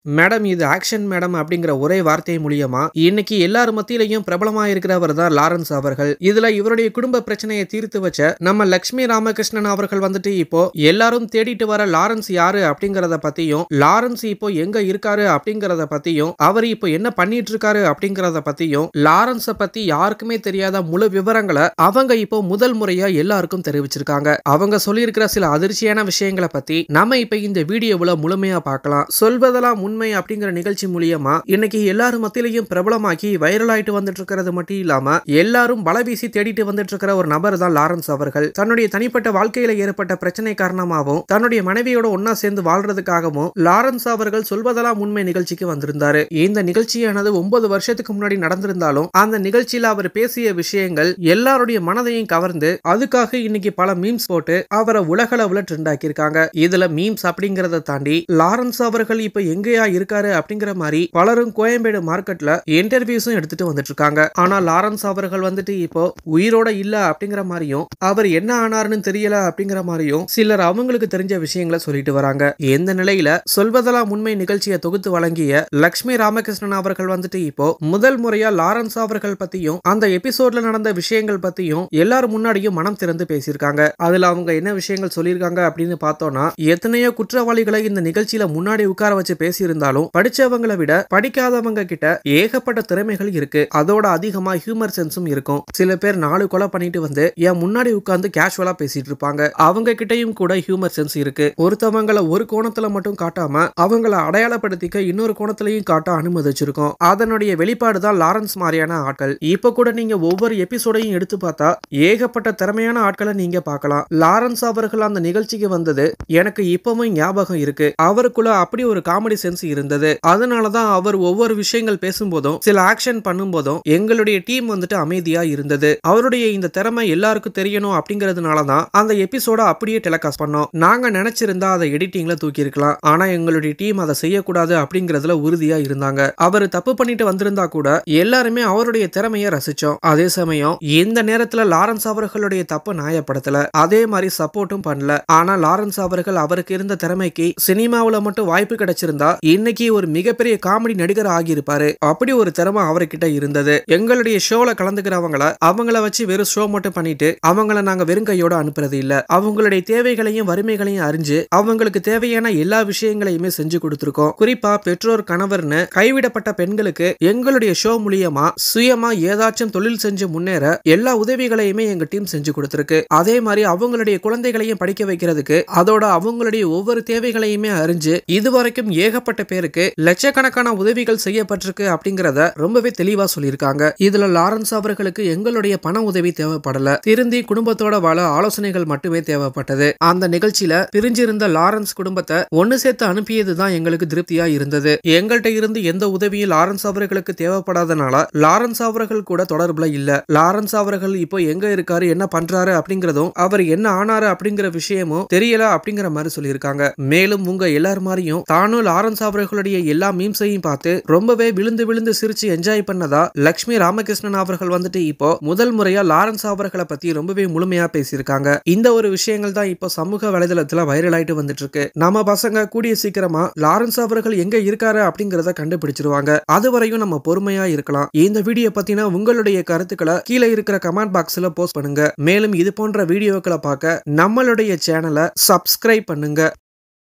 Madam இது action madam அப்படிங்கிற ஒரே வார்த்தை மூலியமா இன்னைக்கு எல்லாரும் மத்தியிலையும் பிரபலமா இருக்கிறவர் தான் லாரன்ஸ் அவர்கள். இதுல இவருடைய குடும்ப பிரச்சனையை தீர்த்து வச்ச நம்ம லட்சுமி ராமகிருஷ்ணன் அவர்கள் வந்துட்டு இப்போ எல்லாரும் தேடிட்டு வர லாரன்ஸ் யாரு அப்படிங்கறத பத்தியும், லாரன்ஸ் இப்போ எங்க இருக்காரு அப்படிங்கறத பத்தியும், அவர் இப்போ என்ன பண்ணிட்டு இருக்காரு அப்படிங்கறத பத்தியும், லாரன்ஸ பத்தி யாருக்குமே தெரியாத முழு விவரங்களை அவங்க இப்போ முதல் முறையா எல்லாருக்கும் தெரிவிச்சிருக்காங்க. அவங்க சொல்லியிருக்கிற சில அதிர்ச்சியான விஷயங்களை பத்தி நம்ம இப்ப இந்த வீடியோவுல முழுமையா பார்க்கலாம். சொல்வதெல்லாம் உண்மை அப்படிங்கிற நிகழ்ச்சி மூலியமா இன்னைக்கு எல்லாரும் மத்தியிலையும் பிரபலமாக்கி வைரல் ஆயிட்டு வந்துட்டு இருக்கிறது மட்டும் இல்லாம எல்லாரும் பலவீசி தேடிட்டு வந்துட்டு இருக்கிற ஒரு நபர் தான் லாரன்ஸ் அவர்கள். தன்னுடைய தனிப்பட்ட வாழ்க்கையில ஏற்பட்ட பிரச்சனை காரணமாகவும் தன்னுடைய மனைவியோட ஒன்னா சேர்ந்து வாழ்றதுக்காகவும் லாரன்ஸ் அவர்கள் சொல்வதெல்லாம் உண்மை நிகழ்ச்சிக்கு வந்திருந்தாரு. இந்த நிகழ்ச்சியானது 9 வருஷத்துக்கு முன்னாடி நடந்திருந்தாலும் அந்த நிகழ்ச்சியில அவர் பேசிய விஷயங்கள் எல்லாருடைய மனதையும் கவர்ந்து அதுக்காக இன்னைக்கு பல மீம்ஸ் போட்டு அவரை உலகளவுல ட்ரெண்ட் ஆக்கியிருக்காங்க. இதுல மீம்ஸ் அப்படிங்கறத தாண்டி லாரன்ஸ் அவர்கள் இப்ப எங்கேயா இருக்காரு அப்படிங்கிற மாதிரி பலரும் கோயம்பேடு மார்க்கெட்ல இன்டர்வியூஸும் எடுத்துட்டு வந்துட்டு இருக்காங்க. ஆனா லாரன்ஸ் அவர்கள் வந்துட்டு இப்போ உயிரோட இல்ல அப்படிங்கிற மாதிரியும் அவர் என்ன ஆனாருன்னு தெரியல அப்படிங்கிற மாதிரியும் சிலர் அவங்களுக்கு தெரிஞ்ச விஷயங்களை சொல்லிட்டு வராங்க. இந்த நிலையில சொல்வதெல்லாம் உண்மை நிகழ்ச்சியை தொகுத்து வழங்கிய லட்சுமி ராமகிருஷ்ணன் அவர்கள் வந்துட்டு இப்போ முதல் முறையா லாரன்ஸ் அவர்கள் பத்தியும் அந்த எபிசோட்ல நடந்த விஷயங்கள் பத்தியும் எல்லாரும் முன்னாடியும் மனம் திறந்து பேசியிருக்காங்க. அதுல அவங்க என்ன விஷயங்கள் சொல்லியிருக்காங்க அப்படின்னு பார்த்தோம்னா, எத்தனையோ குற்றவாளிகளை இந்த நிகழ்ச்சியில முன்னாடி உட்கார வச்சு பேசியிருந்தாலும் படிச்சவங்களை விட படிக்காதவங்க கிட்ட ஏகப்பட்ட திறமைகள் இருக்கு. அதோட அதிகமா ஹியூமர் சென்ஸும் இருக்கும். சில பேர் 4 கொலை பண்ணிட்டு வந்து என் முன்னாடி உட்கார்ந்து கேஷுவலா பேசிட்டு இருப்பாங்க. அவங்க கிட்டயும் கூட ஹியூமர் சென்ஸ் இருக்கு. ஒருத்தவங்களை ஒரு கோணத்துல மட்டும் காட்டாம அவங்கள அடையாளப்படுத்திக்க இன்னொரு கோணத்திலையும் காட்ட அனுமதிச்சிருக்கோம். அதனுடைய வெளிப்பாடு தான் லாரன்ஸ் மாதிரியான ஆட்கள். இப்ப கூட நீங்க ஒவ்வொரு எபிசோடையும் எடுத்து பார்த்தா ஏகப்பட்ட திறமையான ஆட்களை நீங்க பார்க்கலாம். லாரன்ஸ் அவர்கள் அந்த நிகழ்ச்சிக்கு வந்தது எனக்கு இப்பவும் ஞாபகம் இருக்கு. அவருக்குள்ள அப்படி ஒரு காமெடி சென்ஸ் இருந்தது. அதனாலதான் அவர் ஒவ்வொரு விஷயங்கள் பேசும்போதும் சில ஆக்ஷன் பண்ணும்போதும் எங்களுடைய டீம் வந்துட்டு அமைதியா இருந்தது. அவருடைய இந்த திறமை எல்லாருக்கும் தெரியணும் அப்படிங்கறதுனாலதான் அந்த எபிசோட அப்படியே டெலிகாஸ்ட் பண்ணோம். நாங்க நினைச்சிருந்தா அதை எடிட்டிங்ல தூக்கி இருக்கலாம். ஆனா எங்களுடைய டீம் அதை செய்யக்கூடாது அப்படிங்கறதுல உறுதியா இருந்தாங்க. அவர் தப்பு பண்ணிட்டு வந்திருந்தா கூட எல்லாருமே அவருடைய திறமையை ரசிச்சோம். அதே சமயம் இந்த நேரத்துல லாரன்ஸ் அவர்களுடைய தப்பு நியாயப்படுத்தல, அதே மாதிரி சப்போர்ட்டும் பண்ணல. ஆனா லாரன்ஸ் அவர்கள் அவருக்கு இருந்த திறமைக்கு சினிமாவுல மட்டும் வாய்ப்பு கிடைச்சிருந்தா இன்னைக்கு ஒரு மிகப்பெரிய காமெடி நடிகர் ஆகியிருப்பாரு. அப்படி ஒரு திறமை அவர்கிட்ட இருந்தது. எங்களுடைய ஷோல கலந்துக்கிறவங்கள அவங்கள வச்சு வெறும் ஷோ மட்டும் பண்ணிட்டு அவங்கள நாங்க வெறும் கையோட அனுப்புறது இல்ல. அவங்களுடைய தேவைகளையும் வறுமைகளையும் அறிஞ்சு அவங்களுக்கு தேவையான எல்லா விஷயங்களையுமே செஞ்சு கொடுத்திருக்கோம். குறிப்பா பெற்றோர் கணவர்னு கைவிடப்பட்ட பெண்களுக்கு எங்களுடைய ஷோ மூலியமா சுயமா ஏதாச்சும் தொழில் செஞ்சு முன்னேற எல்லா உதவிகளையுமே எங்க டீம் செஞ்சு கொடுத்திருக்கு. அதே மாதிரி அவங்களுடைய குழந்தைகளையும் படிக்க வைக்கிறதுக்கு அதோட அவங்களுடைய ஒவ்வொரு தேவைகளையுமே அறிஞ்சு இதுவரைக்கும் ஏகப்பட்ட பேருக்கு லட்சக்கணக்கான உதவிகள் செய்யப்பட்டிருக்கு அப்படிங்கறத ரொம்பவே தெளிவா சொல்லியிருக்காங்க. இதுல லாரன்ஸ் அவர்களுக்கு எங்களுடைய பண உதவி தேவைப்படல. திருந்தி குடும்பத்தோட வாழ ஆலோசனைகள் மட்டுமே தேவைப்பட்டது. அந்த நிகழ்ச்சியில பிரிஞ்சிருந்த லாரன்ஸ் குடும்பத்தை ஒன்னு சேர்த்து அனுப்பியதுதான் எங்களுக்கு திருப்தியா இருந்தது. எங்கள்கிட்ட இருந்து எந்த உதவியும் லாரன்ஸ் அவர்களுக்கு தேவைப்படாதனால லாரன்ஸ் அவர்கள் கூட தொடர்புல இல்ல. லாரன்ஸ் அவர்கள் இப்போ எங்க இருக்காரு, என்ன பண்றாரு அப்படிங்கறதும் அவர் என்ன ஆனாரு அப்படிங்கிற விஷயமும் தெரியல அப்படிங்கிற மாதிரி சொல்லியிருக்காங்க. மேலும் உங்க எல்லார் மாதிரியும் தானும் லாரன்ஸ் அவர்களுடைய எல்லா மீம்ஸையும் பார்த்து ரொம்பவே விழுந்து விழுந்து சிரிச்சு என்ஜாய் பண்ணதா லட்சுமி ராமகிருஷ்ணன் அவர்கள் வந்துட்டு இப்போ முதல் முறையா லாரன்ஸ் அவர்களை பத்தி ரொம்பவே முழுமையா பேசியிருக்காங்க. இந்த ஒரு விஷயங்கள் தான் இப்போ சமூக வலைதளத்துல வைரல் ஆயிட்டு வந்துட்டு இருக்கு. நம்ம பசங்க கூடிய சீக்கிரமா லாரன்ஸ் அவர்கள் எங்க இருக்காரு அப்படிங்கறத கண்டுபிடிச்சிருவாங்க. அதுவரையும் நம்ம பொறுமையா இருக்கலாம். இந்த வீடியோ பத்தினா உங்களுடைய கருத்துக்களை கீழே இருக்கிற கமெண்ட் பாக்ஸ்ல போஸ்ட் பண்ணுங்க. மேலும் இது போன்ற வீடியோக்களை பார்க்க நம்மளுடைய சேனலை சப்ஸ்கிரைப் பண்ணுங்க.